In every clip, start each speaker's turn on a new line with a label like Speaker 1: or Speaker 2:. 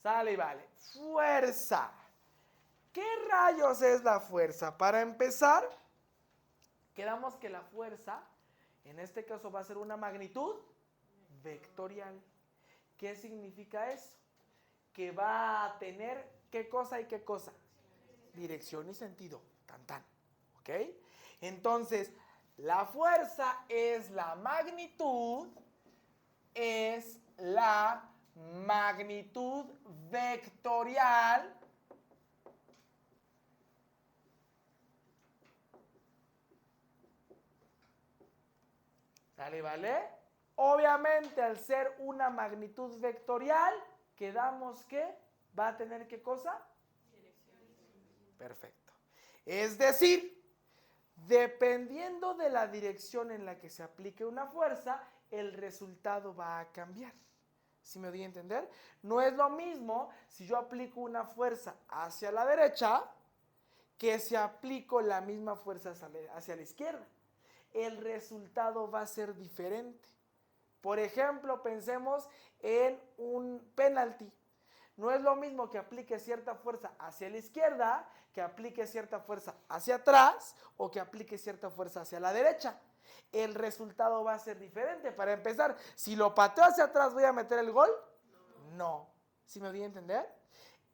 Speaker 1: Sale y vale. Fuerza. ¿Qué rayos es la fuerza? Para empezar, quedamos que la fuerza, en este caso va a ser una magnitud vectorial. ¿Qué significa eso? Que va a tener ¿qué cosa y qué cosa? Dirección y sentido. Tan tan. ¿Ok? Entonces, la fuerza es la magnitud vectorial ¿sale, vale? Obviamente, al ser una magnitud vectorial, quedamos que va a tener ¿qué cosa? Dirección. Perfecto. Es decir, dependiendo de la dirección en la que se aplique una fuerza, el resultado va a cambiar. ¿Sí me doy a entender? No es lo mismo si yo aplico una fuerza hacia la derecha que si aplico la misma fuerza hacia la izquierda. El resultado va a ser diferente. Por ejemplo, pensemos en un penalti. No es lo mismo que aplique cierta fuerza hacia la izquierda, que aplique cierta fuerza hacia atrás o que aplique cierta fuerza hacia la derecha. El resultado va a ser diferente. Para empezar, si lo pateo hacia atrás, ¿voy a meter el gol? No. ¿Sí me voy a entender?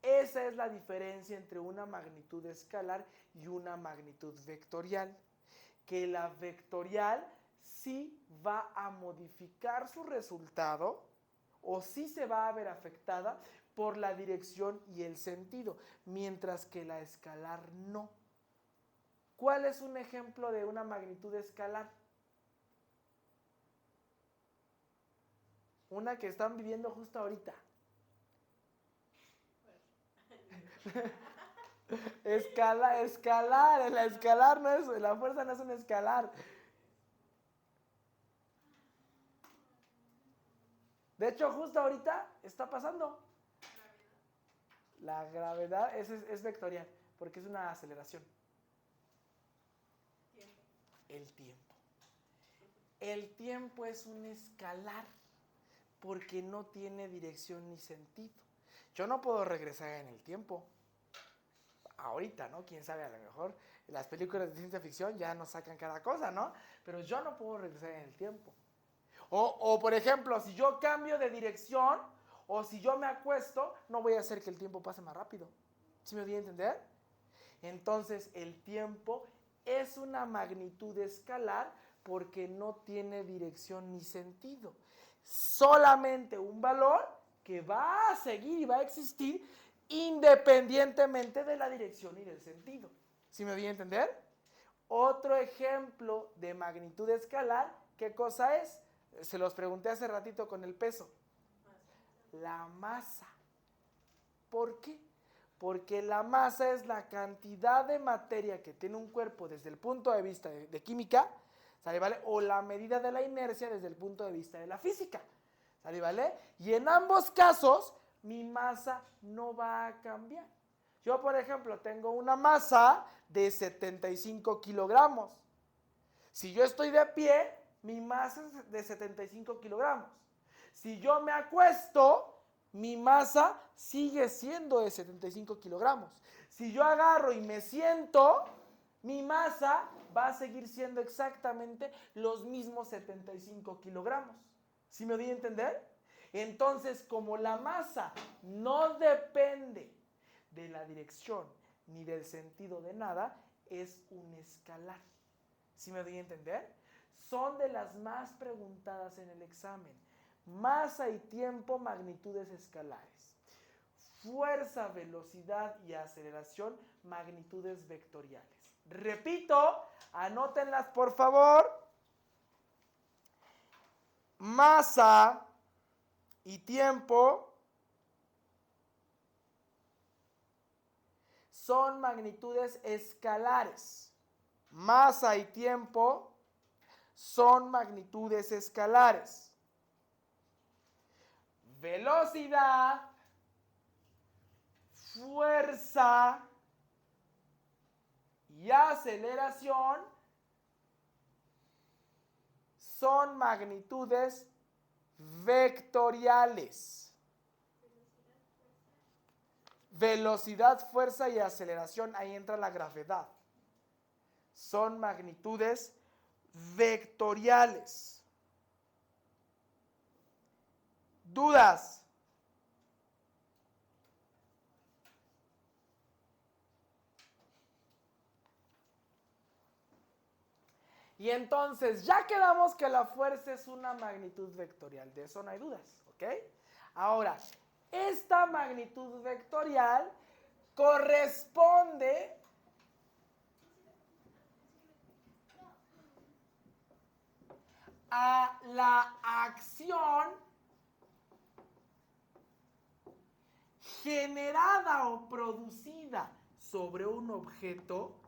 Speaker 1: Esa es la diferencia entre una magnitud escalar y una magnitud vectorial. Que la vectorial sí va a modificar su resultado o sí se va a ver afectada por la dirección y el sentido, mientras que la escalar no. ¿Cuál es un ejemplo de una magnitud escalar? Una que están viviendo justo ahorita. Escalar, la fuerza no es un escalar. De hecho, justo ahorita está pasando. La gravedad es vectorial, porque es una aceleración. El tiempo. El tiempo es un escalar, porque no tiene dirección ni sentido. Yo no puedo regresar en el tiempo. Ahorita, ¿no? Quién sabe, a lo mejor las películas de ciencia ficción ya nos sacan cada cosa, ¿no? Pero yo no puedo regresar en el tiempo. O por ejemplo, si yo cambio de dirección o si yo me acuesto, no voy a hacer que el tiempo pase más rápido. ¿Sí me doy a entender? Entonces, el tiempo es una magnitud escalar porque no tiene dirección ni sentido. Solamente un valor que va a seguir y va a existir independientemente de la dirección y del sentido. ¿Sí me doy a entender? Otro ejemplo de magnitud escalar, ¿qué cosa es? Se los pregunté hace ratito con el peso. La masa. ¿Por qué? Porque la masa es la cantidad de materia que tiene un cuerpo desde el punto de vista de química, ¿sale, vale? O la medida de la inercia desde el punto de vista de la física, ¿sale, vale? Y en ambos casos, mi masa no va a cambiar. Yo, por ejemplo, tengo una masa de 75 kilogramos. Si yo estoy de pie, mi masa es de 75 kilogramos. Si yo me acuesto, mi masa sigue siendo de 75 kilogramos. Si yo agarro y me siento, mi masa va a seguir siendo exactamente los mismos 75 kilogramos. ¿Sí me doy a entender? Entonces, como la masa no depende de la dirección ni del sentido de nada, es un escalar. ¿Sí me doy a entender? Son de las más preguntadas en el examen. Masa y tiempo, magnitudes escalares. Fuerza, velocidad y aceleración, magnitudes vectoriales. Repito, anótenlas por favor. Masa y tiempo son magnitudes escalares. Masa y tiempo son magnitudes escalares. Velocidad, fuerza y aceleración son magnitudes vectoriales. Velocidad, fuerza y aceleración, ahí entra la gravedad. Son magnitudes vectoriales. ¿Dudas? Y entonces ya quedamos que la fuerza es una magnitud vectorial, de eso no hay dudas, ¿ok? Ahora, esta magnitud vectorial corresponde a la acción generada o producida sobre un objeto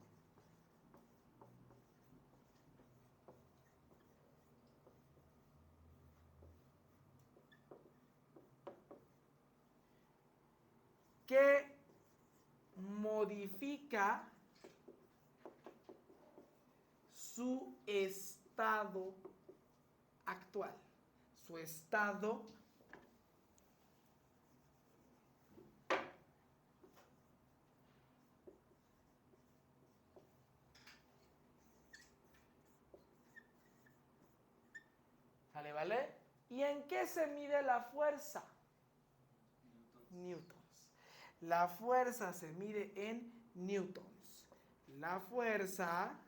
Speaker 1: que modifica su estado actual, su estado ¿sale, vale? ¿Y en qué se mide la fuerza? Newtons. La fuerza se mide en newtons. La fuerza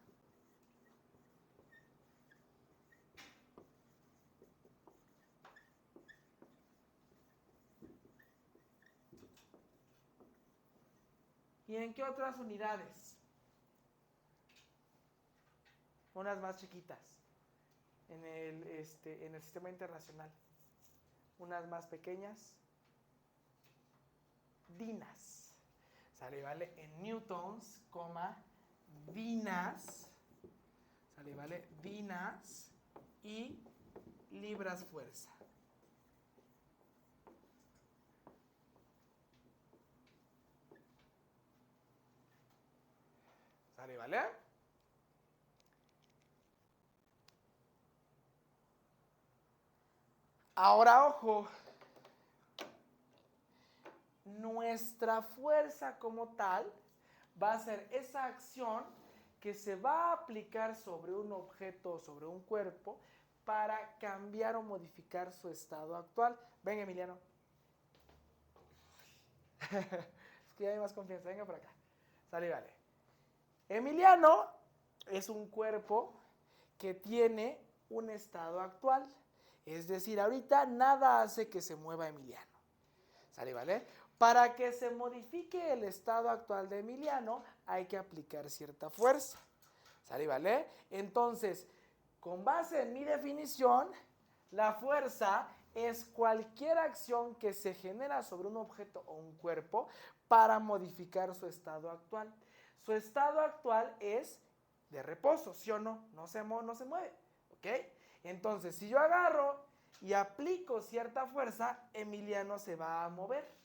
Speaker 1: ¿y en qué otras unidades? Unas más chiquitas. En el sistema internacional. Unas más pequeñas. Dinas. ¿Sale, vale? En newtons, dinas. ¿Sale, vale? Dinas y libras fuerza. ¿Sale, vale? Ahora, ojo, nuestra fuerza como tal va a ser esa acción que se va a aplicar sobre un objeto o sobre un cuerpo para cambiar o modificar su estado actual. Venga, Emiliano. Es que ya hay más confianza. Venga por acá. Sale, vale. Emiliano es un cuerpo que tiene un estado actual. Es decir, ahorita nada hace que se mueva Emiliano. ¿Sale, vale? Para que se modifique el estado actual de Emiliano, hay que aplicar cierta fuerza. ¿Sale, vale? Entonces, con base en mi definición, la fuerza es cualquier acción que se genera sobre un objeto o un cuerpo para modificar su estado actual. Su estado actual es de reposo, ¿sí o no? No se mueve, ¿ok? Entonces, si yo agarro y aplico cierta fuerza, Emiliano se va a mover.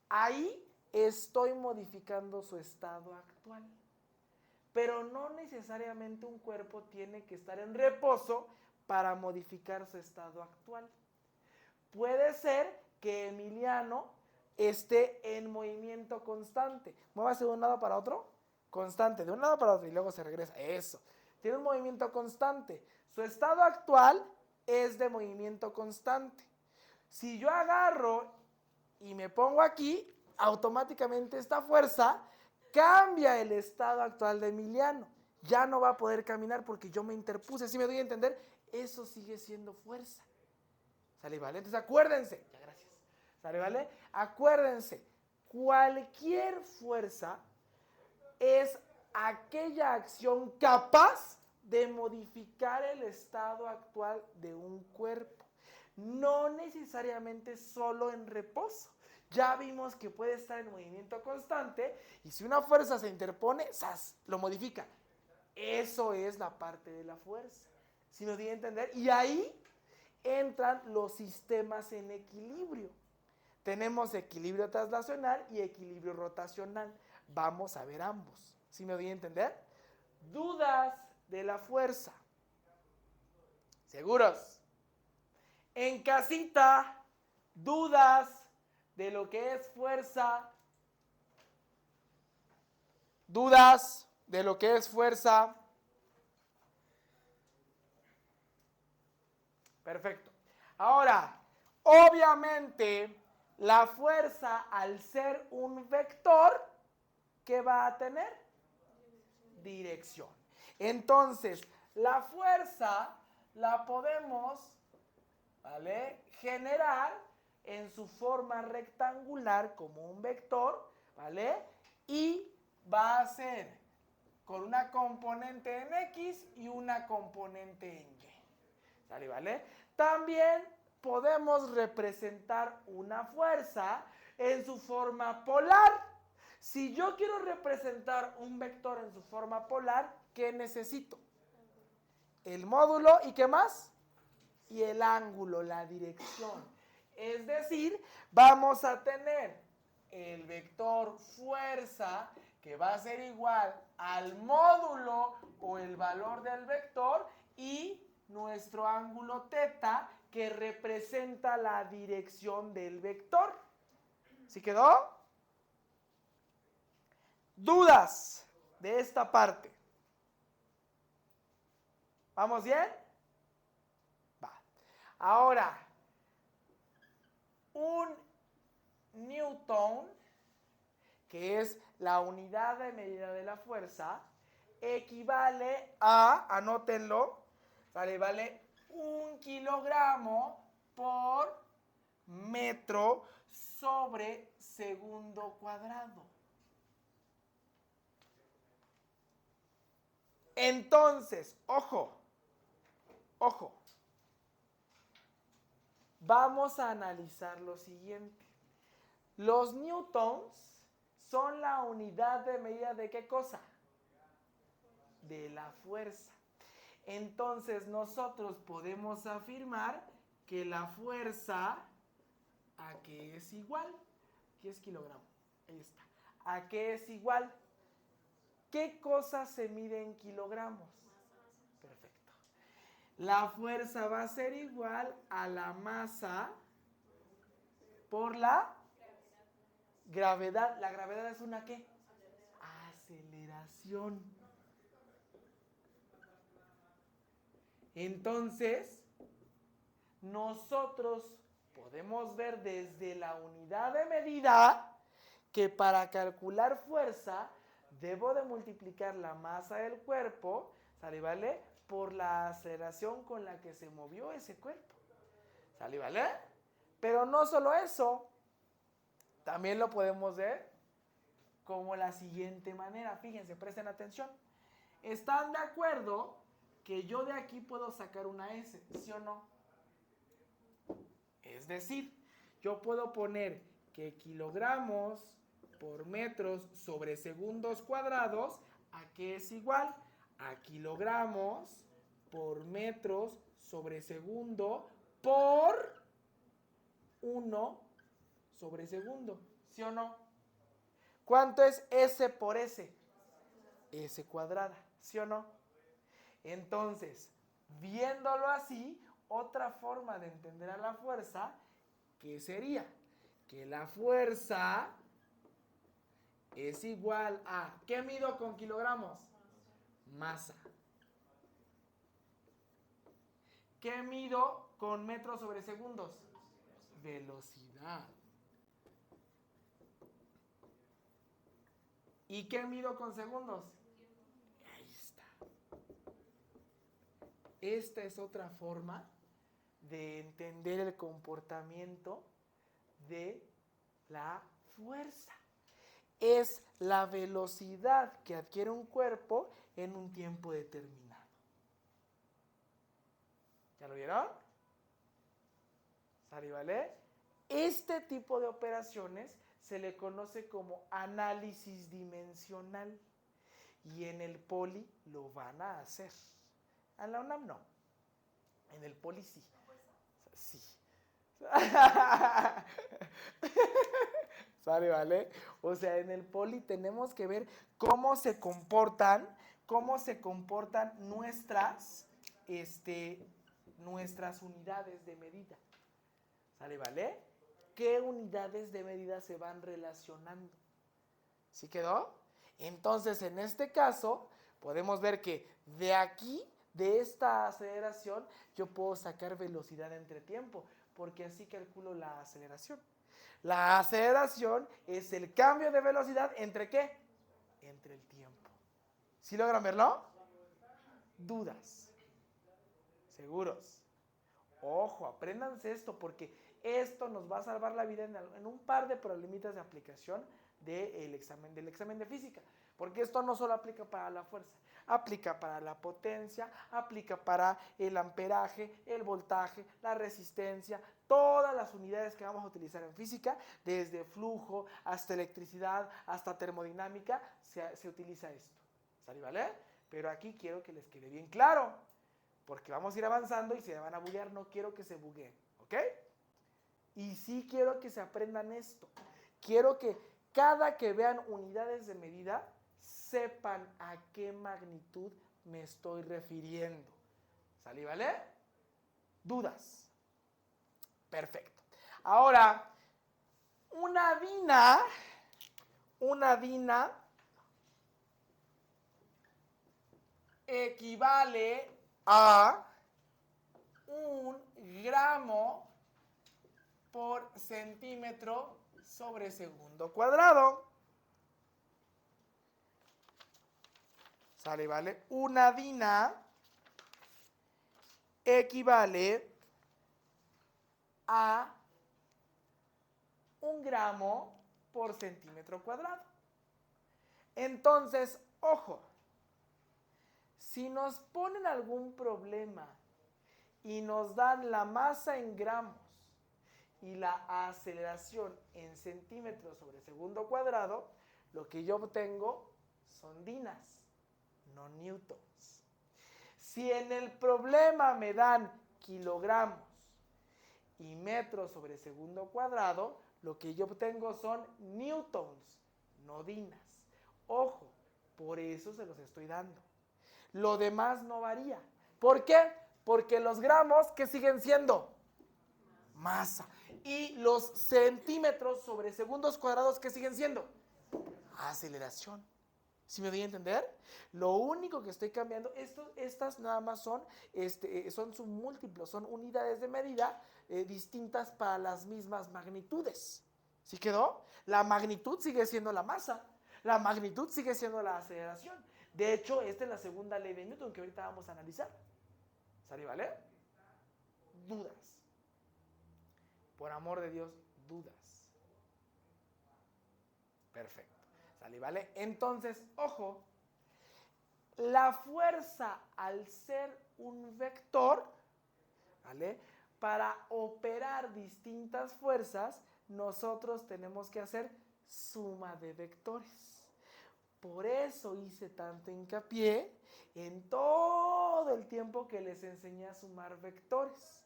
Speaker 1: Ahí estoy modificando su estado actual. Pero no necesariamente un cuerpo tiene que estar en reposo para modificar su estado actual. Puede ser que Emiliano esté en movimiento constante. Muévase de un lado para otro, constante, de un lado para otro y luego se regresa. Eso. Tiene un movimiento constante. Su estado actual es de movimiento constante. Si yo agarro y me pongo aquí, automáticamente esta fuerza cambia el estado actual de Emiliano. Ya no va a poder caminar porque yo me interpuse. ¿Sí me doy a entender? Eso sigue siendo fuerza. ¿Sale, vale? Entonces acuérdense. Ya, gracias. ¿Sale, vale? Acuérdense. Cualquier fuerza es aquella acción capaz de modificar el estado actual de un cuerpo. No necesariamente solo en reposo. Ya vimos que puede estar en movimiento constante y si una fuerza se interpone, ¡zas!, lo modifica. Eso es la parte de la fuerza. ¿Sí me di a entender? Y ahí entran los sistemas en equilibrio. Tenemos equilibrio traslacional y equilibrio rotacional. Vamos a ver ambos. ¿Sí me doy a entender? Dudas de la fuerza. ¿Seguros? En casita, dudas de lo que es fuerza ¿Dudas de lo que es fuerza? Perfecto. Ahora, obviamente, la fuerza al ser un vector, ¿qué va a tener? Dirección. Entonces, la fuerza la podemos, ¿vale?, generar en su forma rectangular como un vector, ¿vale? Y va a ser con una componente en X y una componente en Y. ¿Sale, vale? También podemos representar una fuerza en su forma polar. Si yo quiero representar un vector en su forma polar, ¿qué necesito? El módulo y ¿qué más? Y el ángulo, la dirección. Es decir, vamos a tener el vector fuerza que va a ser igual al módulo o el valor del vector y nuestro ángulo θ que representa la dirección del vector. ¿Sí quedó? ¿Dudas de esta parte? ¿Vamos bien? Va. Ahora, un newton, que es la unidad de medida de la fuerza, equivale a, anótenlo, vale 1 kilogramo por metro sobre segundo cuadrado. Entonces, ojo, vamos a analizar lo siguiente. Los newtons son la unidad de medida de ¿qué cosa? De la fuerza. Entonces nosotros podemos afirmar que la fuerza, ¿a qué es igual? Aquí es kilogramo, ahí está. ¿A qué es igual? ¿Qué cosa se mide en kilogramos? Perfecto. La fuerza va a ser igual a la masa por la gravedad. ¿La gravedad es una qué? Aceleración. Entonces, nosotros podemos ver desde la unidad de medida que para calcular fuerza debo de multiplicar la masa del cuerpo, ¿sale, vale?, por la aceleración con la que se movió ese cuerpo. ¿Sale, vale? Pero no solo eso, también lo podemos ver como la siguiente manera. Fíjense, presten atención. ¿Están de acuerdo que yo de aquí puedo sacar una S, sí o no? Es decir, yo puedo poner que kilogramos por metros sobre segundos cuadrados, ¿a qué es igual? A kilogramos por metros sobre segundo por 1 sobre segundo, ¿sí o no? ¿Cuánto es S por S? S cuadrada, ¿sí o no? Entonces, viéndolo así, otra forma de entender a la fuerza, ¿qué sería? Que la fuerza es igual a, ¿qué mido con kilogramos? Masa. ¿Qué mido con metros sobre segundos? Velocidad. ¿Y qué mido con segundos? Ahí está. Esta es otra forma de entender el comportamiento de la fuerza. Es la velocidad que adquiere un cuerpo en un tiempo determinado. ¿Ya lo vieron? ¿Sale, vale? Este tipo de operaciones se le conoce como análisis dimensional y en el poli lo van a hacer. En la UNAM no, en el poli sí. Sí. ¿Sale, vale? O sea, en el poli tenemos que ver cómo se comportan nuestras unidades de medida. ¿Sale, vale? ¿Qué unidades de medida se van relacionando? ¿Sí quedó? Entonces, en este caso, podemos ver que de aquí, de esta aceleración, yo puedo sacar velocidad entre tiempo, porque así calculo la aceleración. La aceleración es el cambio de velocidad ¿entre qué? Entre el tiempo. ¿Sí logran verlo? ¿Dudas? ¿Seguros? Ojo, apréndanse esto porque esto nos va a salvar la vida en un par de problemitas de aplicación del examen de física. Porque esto no solo aplica para la fuerza, aplica para la potencia, aplica para el amperaje, el voltaje, la resistencia, todas las unidades que vamos a utilizar en física, desde flujo hasta electricidad, hasta termodinámica, se utiliza esto. ¿Sale, vale? Pero aquí quiero que les quede bien claro, porque vamos a ir avanzando y se van a buguear, no quiero que se bugueen, ¿ok? Y sí quiero que se aprendan esto. Quiero que cada que vean unidades de medida, sepan a qué magnitud me estoy refiriendo. ¿Sale, vale? ¿Dudas? Perfecto. Ahora, una DINA equivale a 1 gramo por centímetro sobre segundo cuadrado. ¿Sale, vale? Una DINA equivale a 1 gramo por centímetro cuadrado. Entonces, ojo, si nos ponen algún problema y nos dan la masa en gramos y la aceleración en centímetros sobre segundo cuadrado, lo que yo obtengo son dinas, no newtons. Si en el problema me dan kilogramos y metros sobre segundo cuadrado, lo que yo obtengo son newtons, no dinas. Ojo, por eso se los estoy dando. Lo demás no varía. ¿Por qué? Porque los gramos, ¿qué siguen siendo? Masa. Y los centímetros sobre segundos cuadrados, ¿qué siguen siendo? Aceleración. ¿Sí me doy a entender? Lo único que estoy cambiando, estas nada más son submúltiplos, son unidades de medida distintas para las mismas magnitudes. ¿Sí quedó? La magnitud sigue siendo la masa, la magnitud sigue siendo la aceleración. De hecho, esta es la segunda ley de Newton que ahorita vamos a analizar. ¿Sale, vale? Dudas. Por amor de Dios, dudas. Perfecto. ¿Sale, vale? Entonces, ojo, la fuerza al ser un vector, ¿vale? Para operar distintas fuerzas, nosotros tenemos que hacer suma de vectores. Por eso hice tanto hincapié en todo el tiempo que les enseñé a sumar vectores.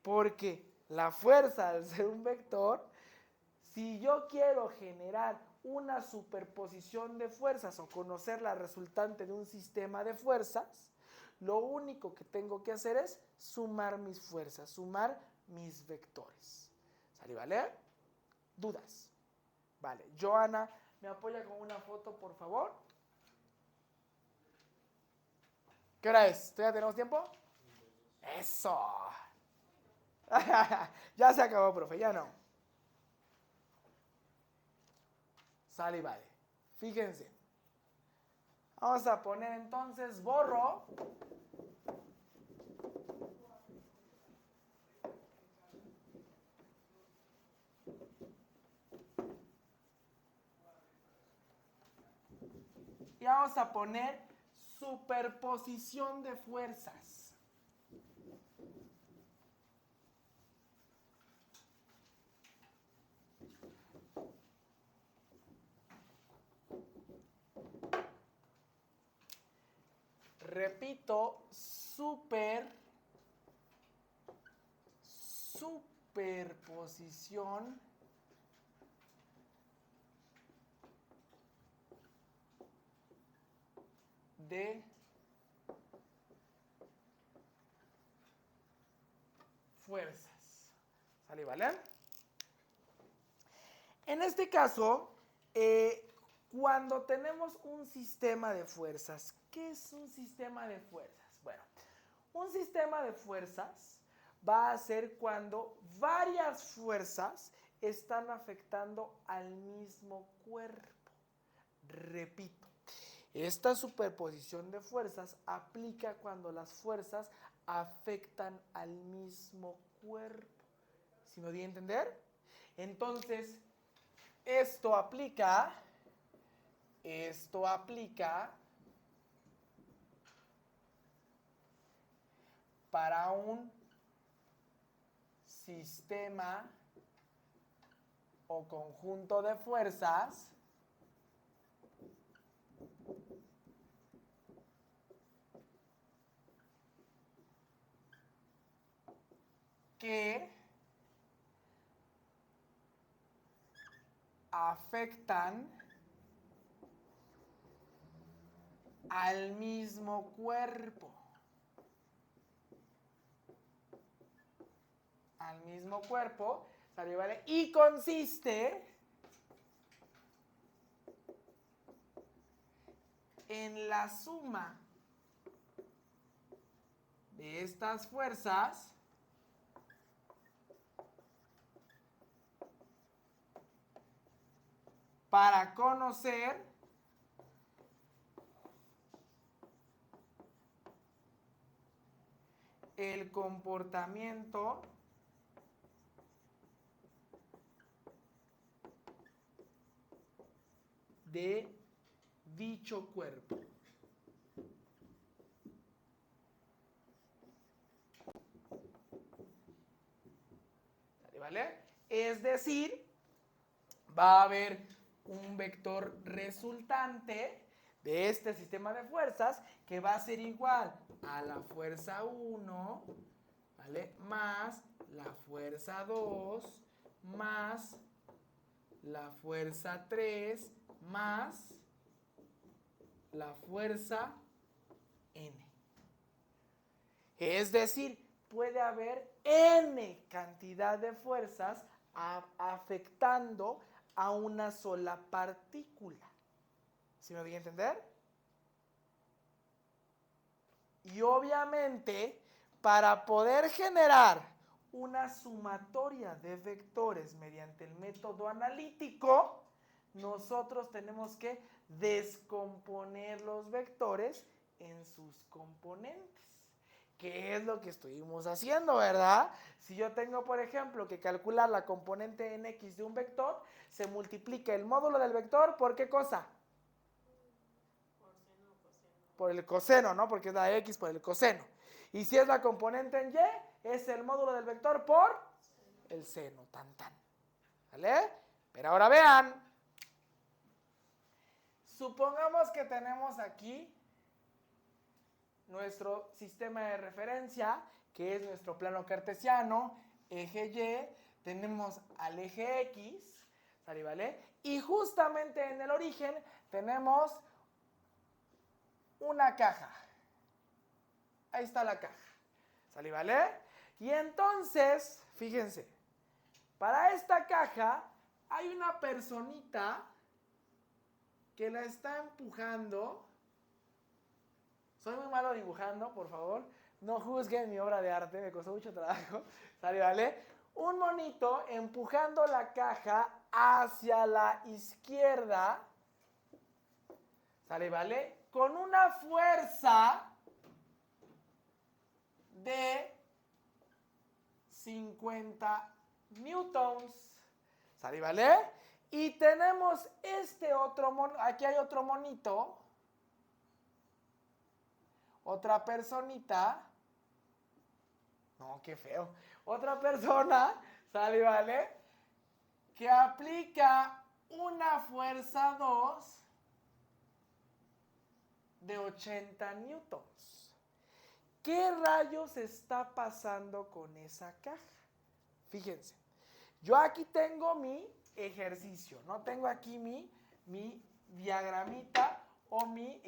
Speaker 1: Porque la fuerza al ser un vector, si yo quiero generar una superposición de fuerzas o conocer la resultante de un sistema de fuerzas, lo único que tengo que hacer es sumar mis fuerzas, sumar mis vectores. ¿Sale, vale? ¿Dudas? Vale. Joana, ¿me apoya con una foto, por favor? ¿Qué hora es? ¿Todavía tenemos tiempo? ¡Eso! Ya se acabó, profe, ya no. Sale y vale. Fíjense. Vamos a poner entonces borro. Y vamos a poner superposición de fuerzas. Repito, superposición de fuerzas. ¿Sale, vale? En este caso, Cuando tenemos un sistema de fuerzas, ¿qué es un sistema de fuerzas? Bueno, un sistema de fuerzas va a ser cuando varias fuerzas están afectando al mismo cuerpo. Repito, esta superposición de fuerzas aplica cuando las fuerzas afectan al mismo cuerpo. ¿Sí me di a entender? Entonces, esto aplica para un sistema o conjunto de fuerzas que afectan al mismo cuerpo. Al mismo cuerpo, ¿sale? ¿Vale? Y consiste en la suma de estas fuerzas para conocer el comportamiento de dicho cuerpo. ¿Vale? Es decir, va a haber un vector resultante de este sistema de fuerzas que va a ser igual a la fuerza 1, ¿vale? Más la fuerza 2, más la fuerza 3, más la fuerza n. Es decir, puede haber n cantidad de fuerzas afectando a una sola partícula. ¿Sí me voy a entender? Y obviamente, para poder generar una sumatoria de vectores mediante el método analítico, nosotros tenemos que descomponer los vectores en sus componentes. ¿Qué es lo que estuvimos haciendo, verdad? Si yo tengo, por ejemplo, que calcular la componente en X de un vector, se multiplica el módulo del vector, ¿por qué cosa? Por el coseno, ¿no? Porque es la X por el coseno. Y si es la componente en Y, es el módulo del vector por el seno, tan. ¿Vale? Pero ahora vean. Supongamos que tenemos aquí nuestro sistema de referencia, que es nuestro plano cartesiano, eje Y, tenemos al eje X, ¿sale? ¿Vale? Y justamente en el origen tenemos una caja. Ahí está la caja, ¿sale? ¿Vale? Y entonces, fíjense, para esta caja hay una personita que la está empujando. Soy muy malo dibujando, por favor. No juzguen mi obra de arte, me costó mucho trabajo. ¿Sale? ¿Vale? Un monito empujando la caja hacia la izquierda. ¿Sale? ¿Vale? Con una fuerza de 50 newtons. ¿Sale? ¿Vale? Y tenemos este otro monito. Aquí hay otro monito. Otra personita. No, qué feo. Otra persona, ¿sale? ¿Vale? Que aplica una fuerza 2 de 80 newtons. ¿Qué rayos está pasando con esa caja? Fíjense, yo aquí tengo mi ejercicio, ¿no? Tengo aquí mi diagramita o mi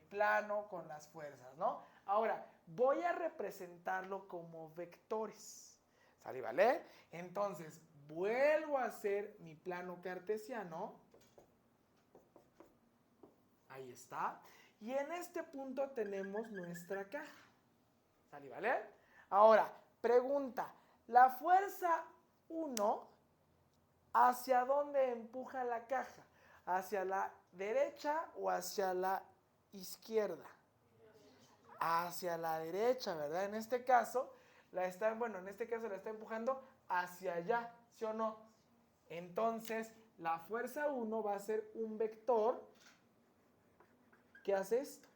Speaker 1: plano con las fuerzas, ¿no? Ahora, voy a representarlo como vectores, ¿sale? ¿Vale? Entonces, vuelvo a hacer mi plano cartesiano. Ahí está. Y en este punto tenemos nuestra caja. ¿Sale, vale? Ahora, pregunta. La fuerza 1, ¿hacia dónde empuja la caja? ¿Hacia la derecha o hacia la izquierda? Hacia la derecha, ¿verdad? En este caso, la está empujando hacia allá, ¿sí o no? Entonces, la fuerza 1 va a ser un vector. ¿Qué hace esto?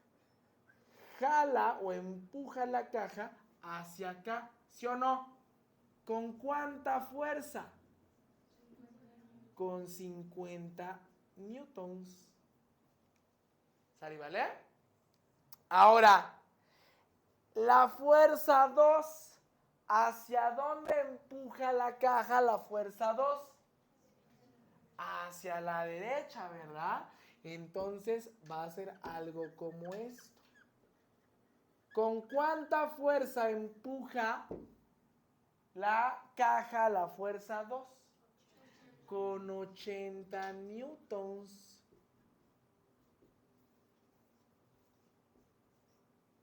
Speaker 1: Jala o empuja la caja hacia acá, ¿sí o no? ¿Con cuánta fuerza? Con 50 newtons. ¿Sale, vale? Ahora, la fuerza 2, ¿hacia dónde empuja la caja la fuerza 2? Hacia la derecha, ¿verdad? Entonces va a ser algo como esto. ¿Con cuánta fuerza empuja la caja la fuerza 2? Con 80 newtons.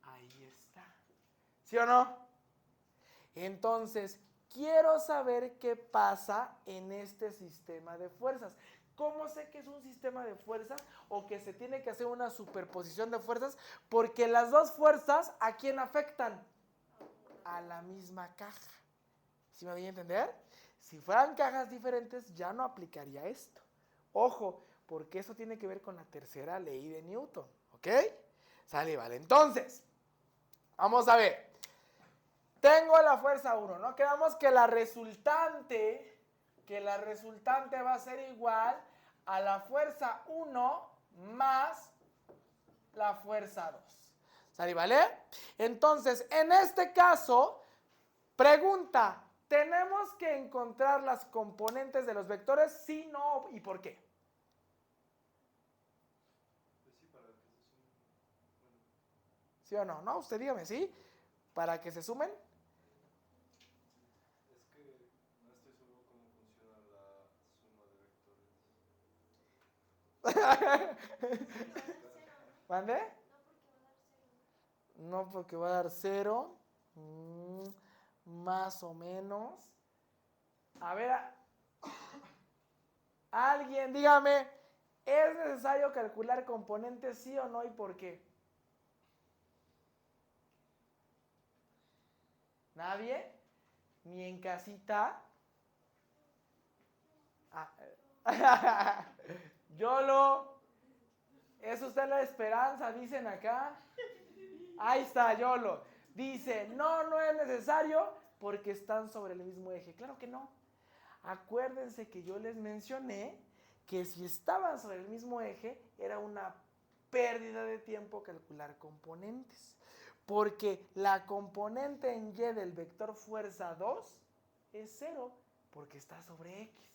Speaker 1: Ahí está. ¿Sí o no? Entonces, quiero saber qué pasa en este sistema de fuerzas. ¿Cómo sé que es un sistema de fuerzas o que se tiene que hacer una superposición de fuerzas? Porque las dos fuerzas, ¿a quién afectan? A la misma caja. ¿Sí me voy a entender? Si fueran cajas diferentes, ya no aplicaría esto. Ojo, porque eso tiene que ver con la tercera ley de Newton. ¿Ok? Sale, vale. Entonces, vamos a ver. Tengo la fuerza 1, ¿no? Quedamos que la resultante va a ser igual a la fuerza 1 más la fuerza 2. ¿Sale, vale? Entonces, en este caso, pregunta, ¿tenemos que encontrar las componentes de los vectores? Sí, no, ¿y por qué?
Speaker 2: Pues sí, para que se sumen. Bueno.
Speaker 1: ¿Sí o no? ¿No? Usted dígame, ¿sí? ¿Para que se sumen?
Speaker 2: Es que no estoy seguro cómo funciona la suma de vectores.
Speaker 1: ¿Mande? No, porque va a dar 0. Más o menos. A ver, alguien, dígame, ¿es necesario calcular componentes sí o no y por qué? ¿Nadie? ¿Ni en casita? YOLO. ¿Es usted la esperanza? Dicen acá. Ahí está, YOLO. Dice, no es necesario porque están sobre el mismo eje. Claro que no. Acuérdense que yo les mencioné que si estaban sobre el mismo eje era una pérdida de tiempo calcular componentes. Porque la componente en Y del vector fuerza 2 es 0 porque está sobre X.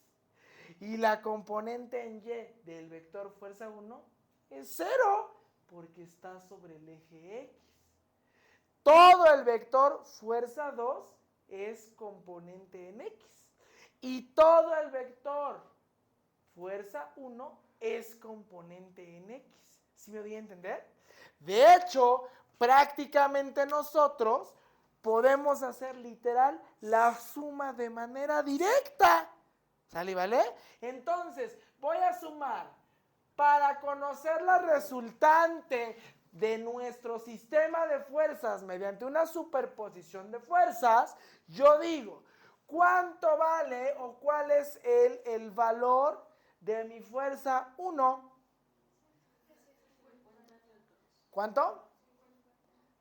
Speaker 1: Y la componente en Y del vector fuerza 1 es 0 porque está sobre el eje X. Todo el vector fuerza 2 es componente en X. Y todo el vector fuerza 1 es componente en X. ¿Sí me voy a entender? De hecho, prácticamente nosotros podemos hacer literal la suma de manera directa. ¿Sale, vale? Entonces, voy a sumar para conocer la resultante de nuestro sistema de fuerzas mediante una superposición de fuerzas. Yo digo, ¿cuánto vale o cuál es el valor de mi fuerza 1? ¿Cuánto?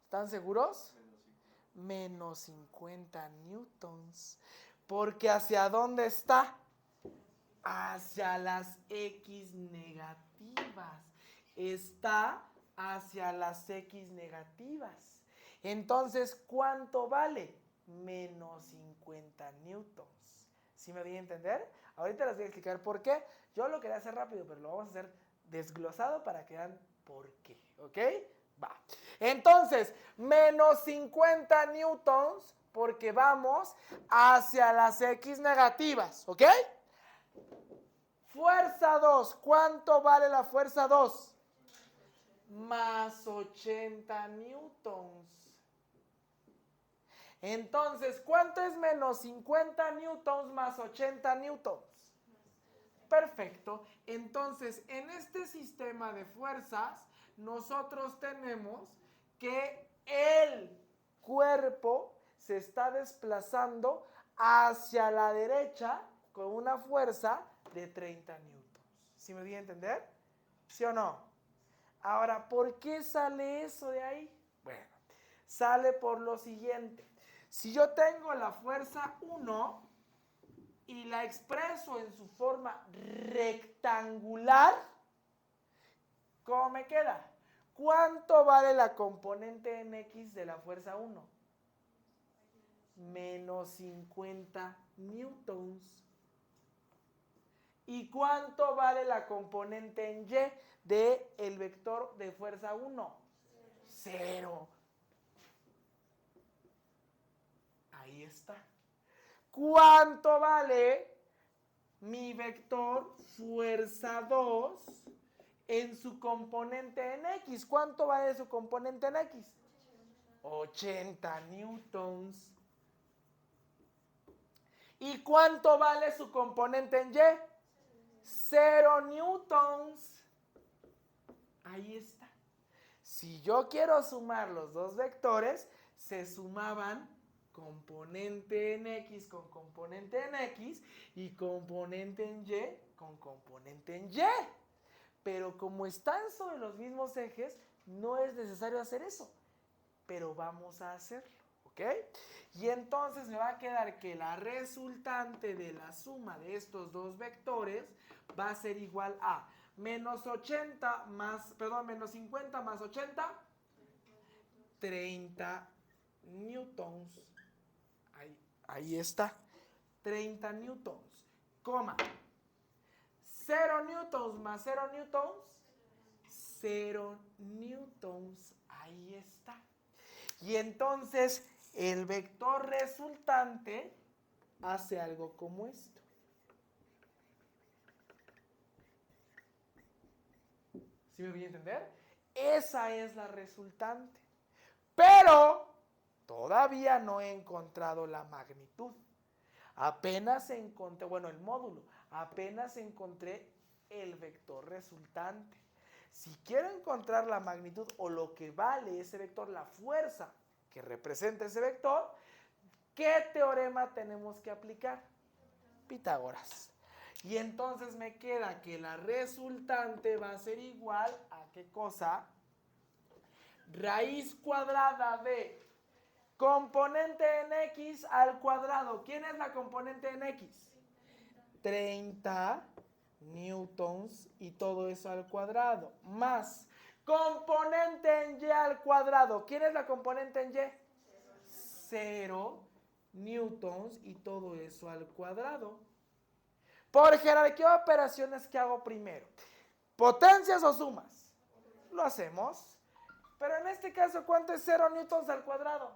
Speaker 1: ¿Están seguros? Menos 50 newtons. Porque ¿hacia dónde está? Hacia las X negativas. Está hacia las X negativas. Entonces, ¿cuánto vale? Menos 50 newtons. ¿Sí me voy a entender? Ahorita les voy a explicar por qué. Yo lo quería hacer rápido, pero lo vamos a hacer desglosado para que vean por qué. ¿Ok? Va. Entonces, menos 50 newtons porque vamos hacia las X negativas. ¿Ok? Fuerza 2. ¿Cuánto vale la fuerza 2? más 80 newtons. Entonces, ¿cuánto es menos 50 newtons más 80 newtons? Perfecto. Entonces, en este sistema de fuerzas, nosotros tenemos que el cuerpo se está desplazando hacia la derecha con una fuerza de 30 newtons. ¿Sí me di a entender? ¿Sí o no? Ahora, ¿por qué sale eso de ahí? Bueno, sale por lo siguiente. Si yo tengo la fuerza 1 y la expreso en su forma rectangular, ¿cómo me queda? ¿Cuánto vale la componente en X de la fuerza 1? Menos 50 newtons. ¿Y cuánto vale la componente en Y del vector de fuerza 1? 0. Ahí está. ¿Cuánto vale mi vector fuerza 2 en su componente en X? ¿Cuánto vale su componente en X? 80 newtons. ¿Y cuánto vale su componente en Y? 0 newtons. Ahí está. Si yo quiero sumar los dos vectores, se sumaban componente en X con componente en X y componente en Y con componente en Y. Pero como están sobre los mismos ejes, no es necesario hacer eso. Pero vamos a hacerlo, ¿ok? Y entonces me va a quedar que la resultante de la suma de estos dos vectores va a ser igual a menos 80 más, perdón, menos 50 más 80, 30 newtons. Ahí está, 30 newtons, coma, 0 newtons más 0 newtons, 0 newtons, ahí está. Y entonces el vector resultante hace algo como esto. ¿Sí me voy a entender? Esa es la resultante. Pero todavía no he encontrado la magnitud. Apenas encontré, bueno, el módulo, apenas encontré el vector resultante. Si quiero encontrar la magnitud o lo que vale ese vector, la fuerza que representa ese vector, ¿qué teorema tenemos que aplicar? Pitágoras. Y entonces me queda que la resultante va a ser igual a ¿qué cosa? Raíz cuadrada de componente en X al cuadrado. ¿Quién es la componente en X? 30 newtons y todo eso al cuadrado. Más componente en Y al cuadrado. ¿Quién es la componente en Y? 0 newtons y todo eso al cuadrado. Por jerarquía de operaciones, ¿qué hago primero? ¿Potencias o sumas? Lo hacemos. Pero en este caso, ¿cuánto es 0 newtons al cuadrado?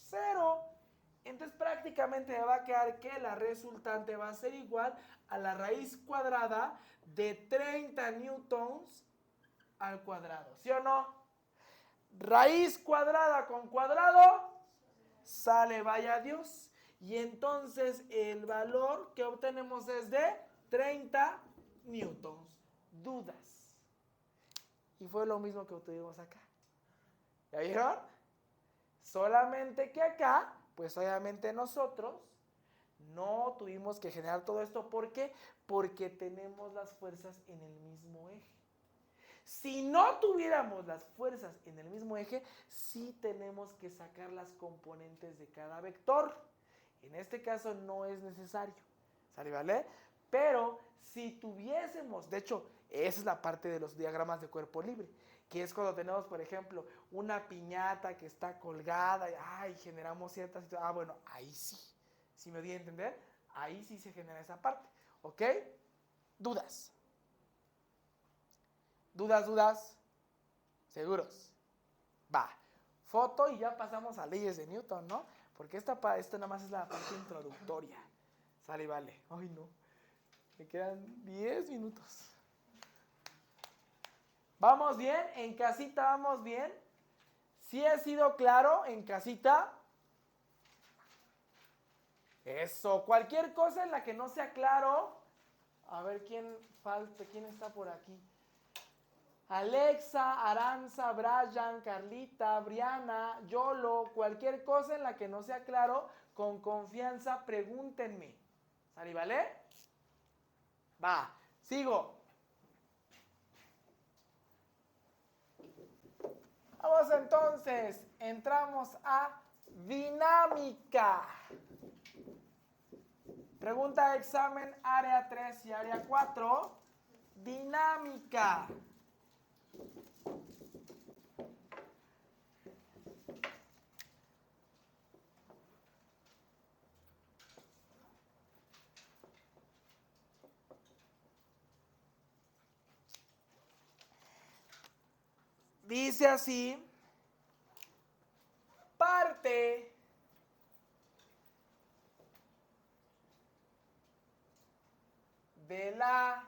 Speaker 1: 0. Entonces prácticamente me va a quedar que la resultante va a ser igual a la raíz cuadrada de 30 newtons al cuadrado. ¿Sí o no? Raíz cuadrada con cuadrado sale, vaya Dios. Y entonces el valor que obtenemos es de 30 newtons. Dudas. Y fue lo mismo que obtuvimos acá. ¿Ya vieron? Solamente que acá, pues obviamente nosotros no tuvimos que generar todo esto. ¿Por qué? Porque tenemos las fuerzas en el mismo eje. Si no tuviéramos las fuerzas en el mismo eje, sí tenemos que sacar las componentes de cada vector. En este caso no es necesario. ¿Sale, vale? Pero si tuviésemos, de hecho, esa es la parte de los diagramas de cuerpo libre, que es cuando tenemos, por ejemplo, una piñata que está colgada y generamos ciertas situaciones. Bueno, ahí sí. ¿Sí me di a entender? Ahí sí se genera esa parte. ¿Ok? ¿Dudas? ¿Dudas? ¿Seguros? Va. Foto y ya pasamos a leyes de Newton, ¿no? Porque esto nada más es la parte introductoria. Sale y vale. Ay, no. Me quedan 10 minutos. ¿Vamos bien? ¿En casita vamos bien? ¿Sí he sido claro en casita? Eso, cualquier cosa en la que no sea claro. A ver quién falta, quién está por aquí. Alexa, Aranza, Brian, Carlita, Briana, Yolo, cualquier cosa en la que no sea claro, con confianza pregúntenme. ¿Sale, vale? Va, sigo. Vamos entonces, entramos a dinámica. Pregunta de examen, área 3 y área 4. Dinámica. Dice así, parte de la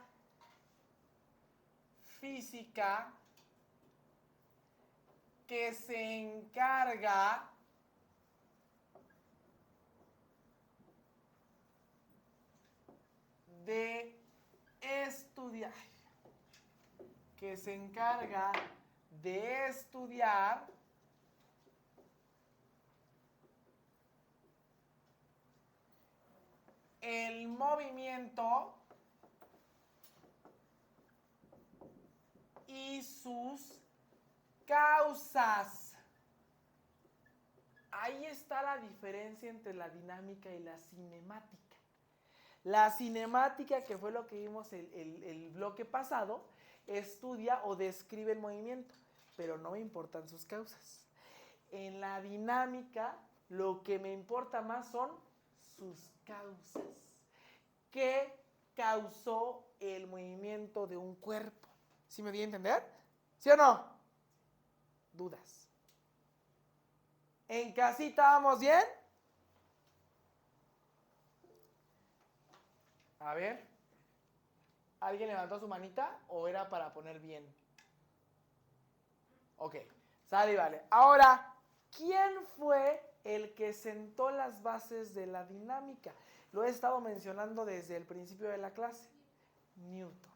Speaker 1: física que se encarga de estudiar, el movimiento y sus causas. Ahí está la diferencia entre la dinámica y la cinemática. La cinemática, que fue lo que vimos el bloque pasado, estudia o describe el movimiento, pero no me importan sus causas. En la dinámica, lo que me importa más son sus causas. ¿Qué causó el movimiento de un cuerpo? ¿Sí me di a entender? ¿Sí o no? Dudas. ¿En casita vamos bien? A ver. ¿Alguien levantó su manita o era para poner bien? Ok, sale y vale. Ahora, ¿quién fue el que sentó las bases de la dinámica? Lo he estado mencionando desde el principio de la clase. Newton.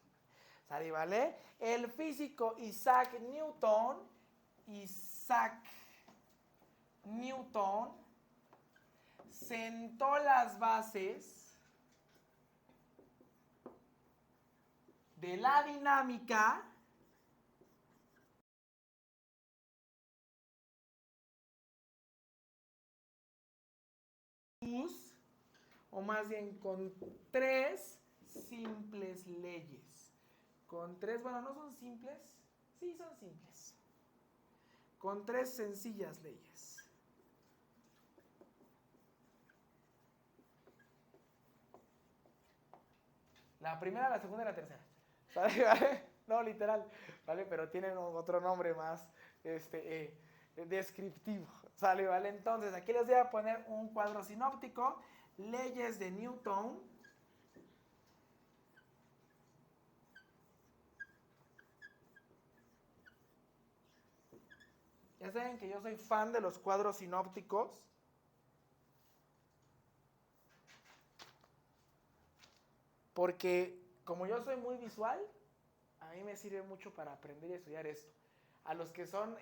Speaker 1: ¿Sale y vale? El físico Isaac Newton sentó las bases de la dinámica o más bien con 3 simples leyes. Con 3, bueno, no son simples, sí son simples. Con 3 sencillas leyes. La primera, la segunda y la tercera. ¿Vale? ¿Vale? No, literal, ¿vale? Pero tienen otro nombre más descriptivo. ¿Sale? ¿Vale? Entonces, aquí les voy a poner un cuadro sinóptico. Leyes de Newton. Ya saben que yo soy fan de los cuadros sinópticos. Porque como yo soy muy visual, a mí me sirve mucho para aprender y estudiar esto. A los que son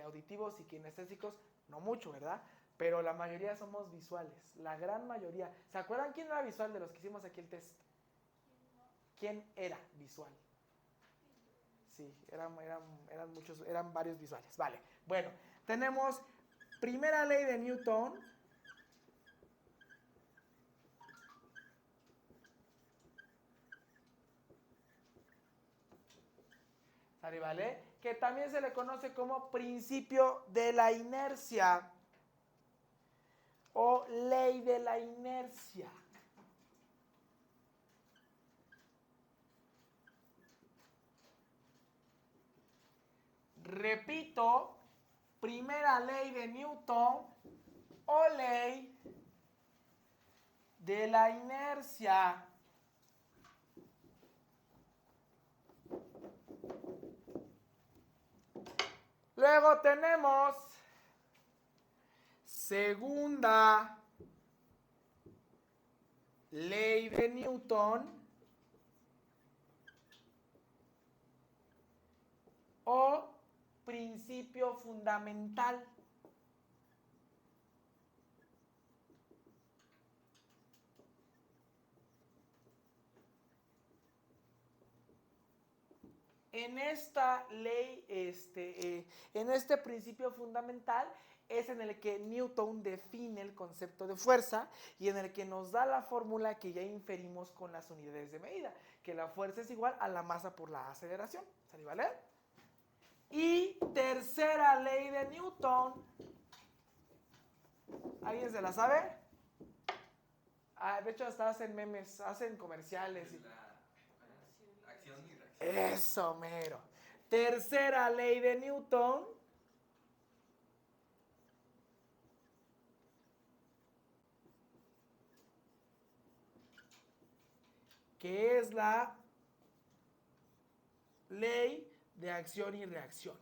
Speaker 1: auditivos y kinestésicos, no mucho, ¿verdad? Pero la mayoría somos visuales, la gran mayoría. ¿Se acuerdan quién era visual de los que hicimos aquí el test? ¿Quién era visual? Sí, eran muchos, eran varios visuales. Vale, bueno, tenemos primera ley de Newton. ¿Vale? Que también se le conoce como principio de la inercia o ley de la inercia. Repito, primera ley de Newton o ley de la inercia. Luego tenemos segunda ley de Newton o principio fundamental. En esta ley, en este principio fundamental, es en el que Newton define el concepto de fuerza y en el que nos da la fórmula que ya inferimos con las unidades de medida, que la fuerza es igual a la masa por la aceleración. ¿Sale, vale? Y tercera ley de Newton. ¿Alguien se la sabe? Ah, de hecho, hasta hacen memes, hacen comerciales.
Speaker 2: Acción y reacción.
Speaker 1: Eso, mero. Tercera ley de Newton. Que es la ley de acción y reacción.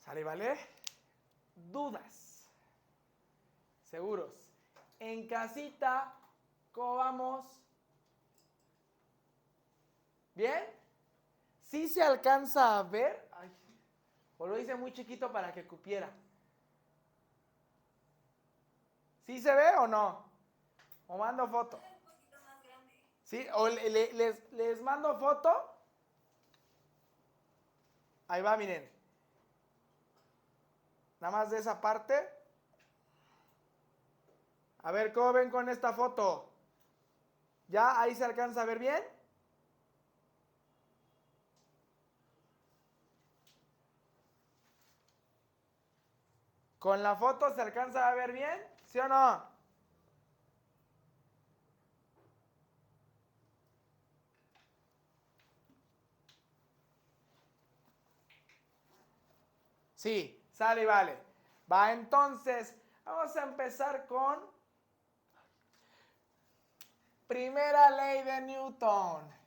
Speaker 1: ¿Sale, vale? ¿Dudas? ¿Seguros? En casita, ¿cómo vamos? ¿Bien? ¿Sí se alcanza a ver? Ay, o lo hice muy chiquito para que cupiera. ¿Sí se ve o no? ¿O mando foto?
Speaker 3: Un poquito más grande.
Speaker 1: ¿Sí? ¿O les mando foto? Ahí va, miren. Nada más de esa parte. A ver, ¿cómo ven con esta foto? ¿Ya ahí se alcanza a ver bien? ¿Con la foto se alcanza a ver bien? ¿Sí o no? Sí, sale y vale. Va, entonces, vamos a empezar con primera ley de Newton.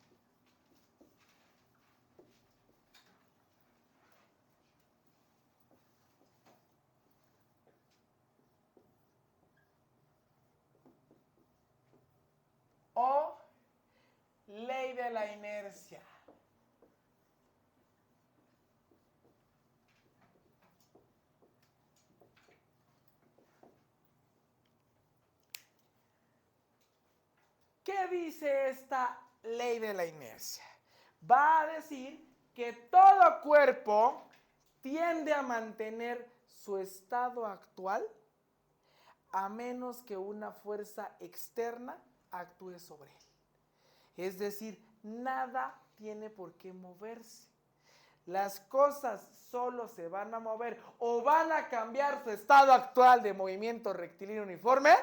Speaker 1: O ley de la inercia. ¿Qué dice esta ley de la inercia? Va a decir que todo cuerpo tiende a mantener su estado actual a menos que una fuerza externa actúe sobre él. Es decir, nada tiene por qué moverse. Las cosas solo se van a mover o van a cambiar su estado actual de movimiento rectilíneo uniforme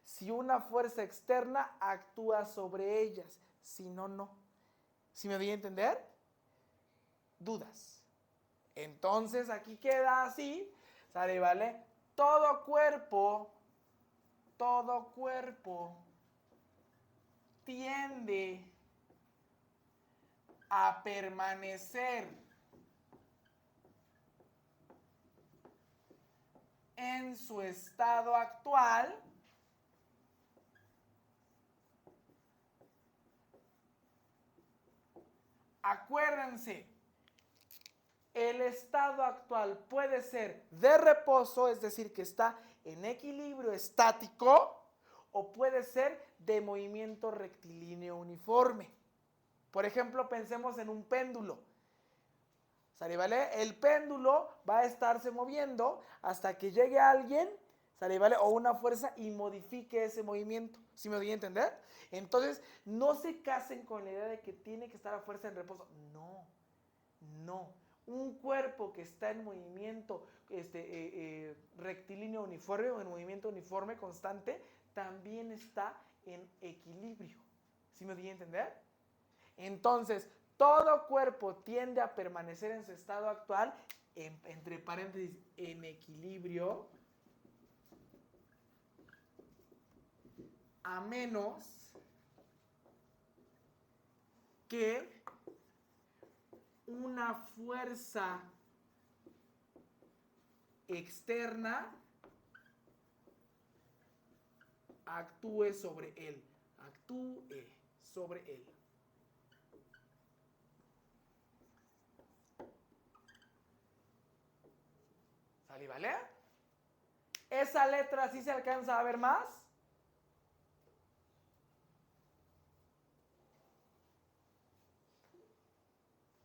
Speaker 1: si una fuerza externa actúa sobre ellas. Si no, no. ¿Sí me doy a entender? ¿Dudas? Entonces aquí queda así, ¿sale, vale? Todo cuerpo tiende a permanecer en su estado actual acuérdense, el estado actual puede ser de reposo, es decir, que está en equilibrio estático, o puede ser de movimiento rectilíneo uniforme. Por ejemplo, pensemos en un péndulo. ¿Sale, vale? El péndulo va a estarse moviendo hasta que llegue alguien, ¿sale, vale? O una fuerza y modifique ese movimiento. ¿Sí me doy a entender? Entonces, no se casen con la idea de que tiene que estar a fuerza en reposo. No, no. Un cuerpo que está en movimiento rectilíneo uniforme o en movimiento uniforme constante, también está en equilibrio. ¿Sí me doy a entender? Entonces, todo cuerpo tiende a permanecer en su estado actual, entre paréntesis, en equilibrio a menos que una fuerza externa actúe sobre él. Actúe sobre él. ¿Sale, vale? ¿Esa letra sí se alcanza a ver más?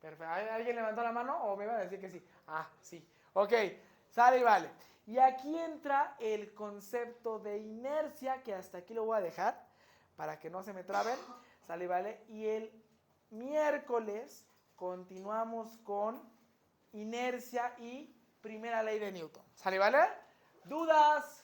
Speaker 1: Perfecto. ¿Alguien levantó la mano o me iba a decir que sí? Ah, sí. Ok, sale y vale. Y aquí entra el concepto de inercia, que hasta aquí lo voy a dejar para que no se me traben. Sale y vale. Y el miércoles continuamos con inercia y primera ley de Newton. ¿Sale y vale? ¿Dudas?